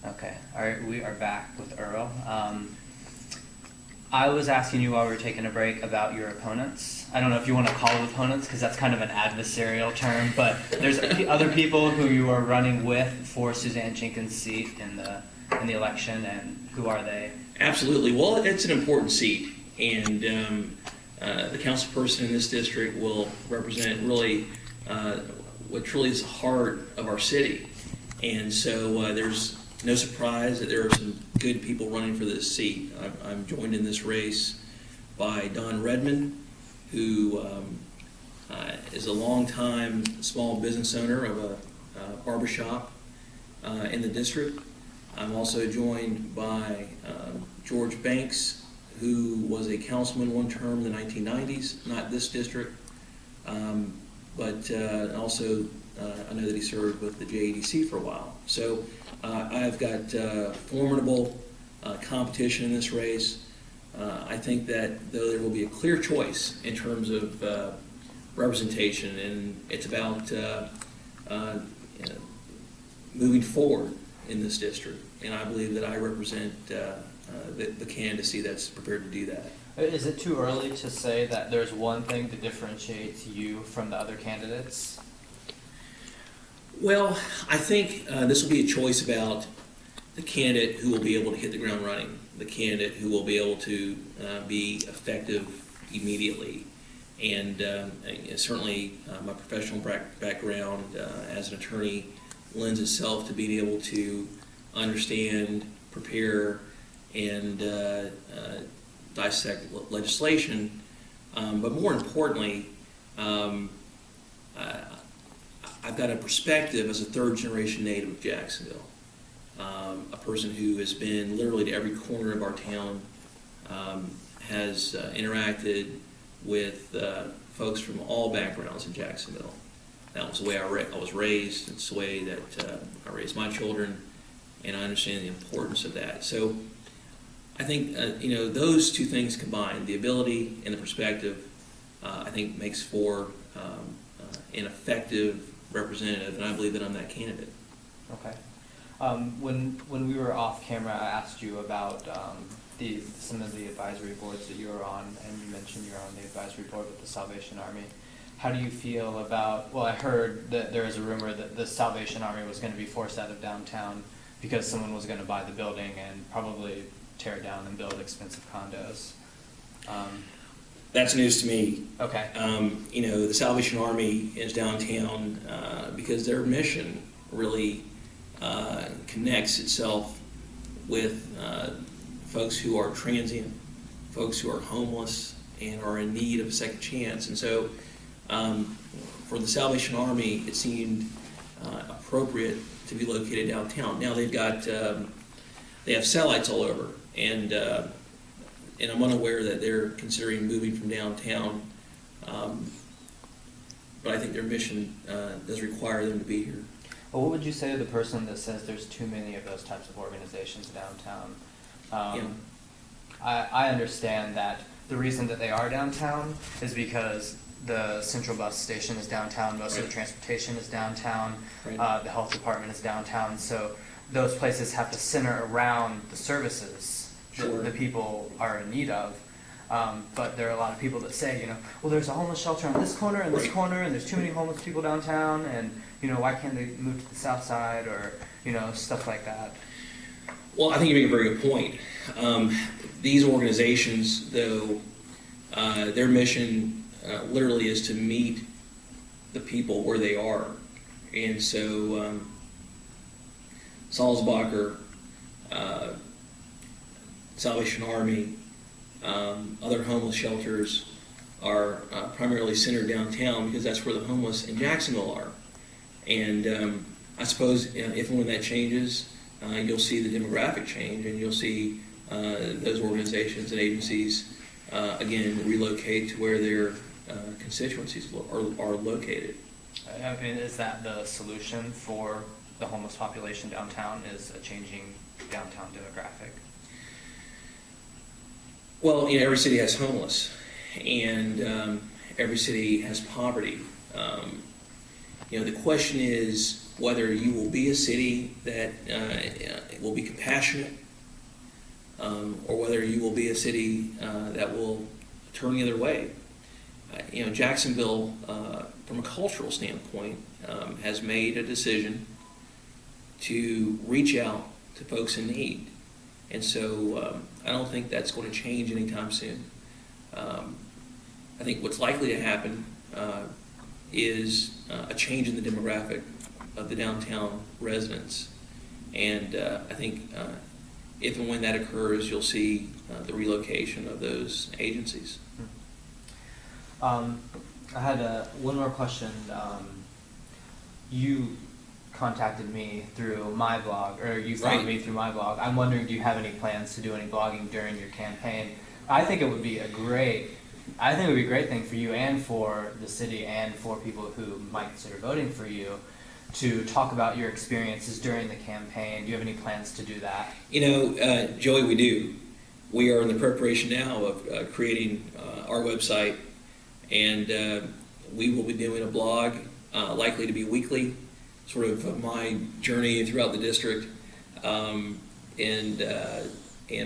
Okay, all right, we are back with Earl. I was asking you while we were taking a break about your opponents. I don't know if you want to call them opponents because that's kind of an adversarial term, but there's other people who you are running with for Suzanne Jenkins' seat in the election, and who are they? Absolutely. Well, it's an important seat, and the council person in this district will represent really what truly is the heart of our city. And so there's no surprise that there are some good people running for this seat. I'm joined in this race by Don Redmond, who is a longtime small business owner of a barbershop in the district. I'm also joined by George Banks, who was a councilman one term in the 1990s, not this district, but also I know that he served with the JEDC for a while. So I've got formidable competition in this race. I think that though there will be a clear choice in terms of representation, and it's about moving forward in this district, and I believe that I represent the candidacy that's prepared to do that. Is it too early to say that there's one thing that differentiates you from the other candidates? Well, I think this will be a choice about the candidate who will be able to hit the ground running, the candidate who will be able to be effective immediately. And certainly my professional background as an attorney lends itself to being able to understand, prepare, and dissect legislation. But more importantly, I've got a perspective as a third-generation native of Jacksonville, a person who has been literally to every corner of our town, has interacted with folks from all backgrounds in Jacksonville. That was the way I was raised. It's the way that I raised my children, and I understand the importance of that. So I think those two things combined, the ability and the perspective, I think makes for an effective representative, and I believe that I'm that candidate. Okay. When we were off camera, I asked you about some of the advisory boards that you were on, and you mentioned you're on the advisory board with the Salvation Army. How do you feel about, well, I heard that there is a rumor that the Salvation Army was going to be forced out of downtown because someone was going to buy the building and probably tear it down and build expensive condos. That's news to me. Okay. The Salvation Army is downtown because their mission really connects itself with folks who are transient, folks who are homeless, and are in need of a second chance. And so for the Salvation Army, it seemed appropriate to be located downtown. Now they have satellites all over, and I'm unaware that they're considering moving from downtown, but I think their mission does require them to be here. Well, what would you say to the person that says there's too many of those types of organizations downtown? I understand that the reason that they are downtown is because the central bus station is downtown, most of the transportation is downtown, the health department is downtown, so those places have to center around the services that the people are in need of. But there are a lot of people that say, well, there's a homeless shelter on this corner and this corner, and there's too many homeless people downtown, and why can't they move to the south side, or stuff like that. Well, I think you make a very good point. These organizations, though, their mission literally is to meet the people where they are, and so Salzbacher, Salvation Army, other homeless shelters are primarily centered downtown because that's where the homeless in Jacksonville are. And I suppose if and when that changes, you'll see the demographic change, and you'll see those organizations and agencies again relocate to where their constituencies are located. I mean, is that the solution for the homeless population downtown, is a changing downtown demographic? Well, every city has homeless, and every city has poverty. The question is, whether you will be a city that will be compassionate, or whether you will be a city that will turn the other way. Jacksonville, from a cultural standpoint, has made a decision to reach out to folks in need. And so I don't think that's going to change anytime soon. I think what's likely to happen is a change in the demographic of the downtown residents. And I think if and when that occurs, you'll see the relocation of those agencies. I had one more question. You contacted me through my blog, or you found me through my blog. I'm wondering, do you have any plans to do any blogging during your campaign? I think it would be a great thing for you and for the city and for people who might consider voting for you to talk about your experiences during the campaign. Do you have any plans to do that? Joey, we do. We are in the preparation now of creating our website, and we will be doing a blog, likely to be weekly, sort of my journey throughout the district, and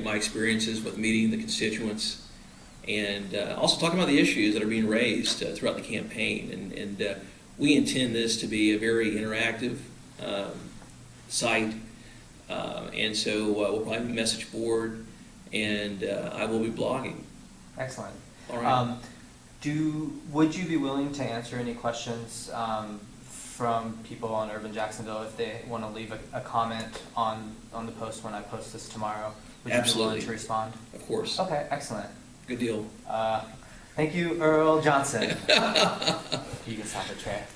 my experiences with meeting the constituents, and also talking about the issues that are being raised throughout the campaign. And we intend this to be a very interactive site, and so we'll probably have a message board, and I will be blogging. Excellent. All right. Would you be willing to answer any questions from people on Urban Jacksonville if they want to leave a comment on the post when I post this tomorrow? Would you be willing to respond? Of course. Okay, excellent. Good deal. Thank you, Earl Johnson. You can stop the chair.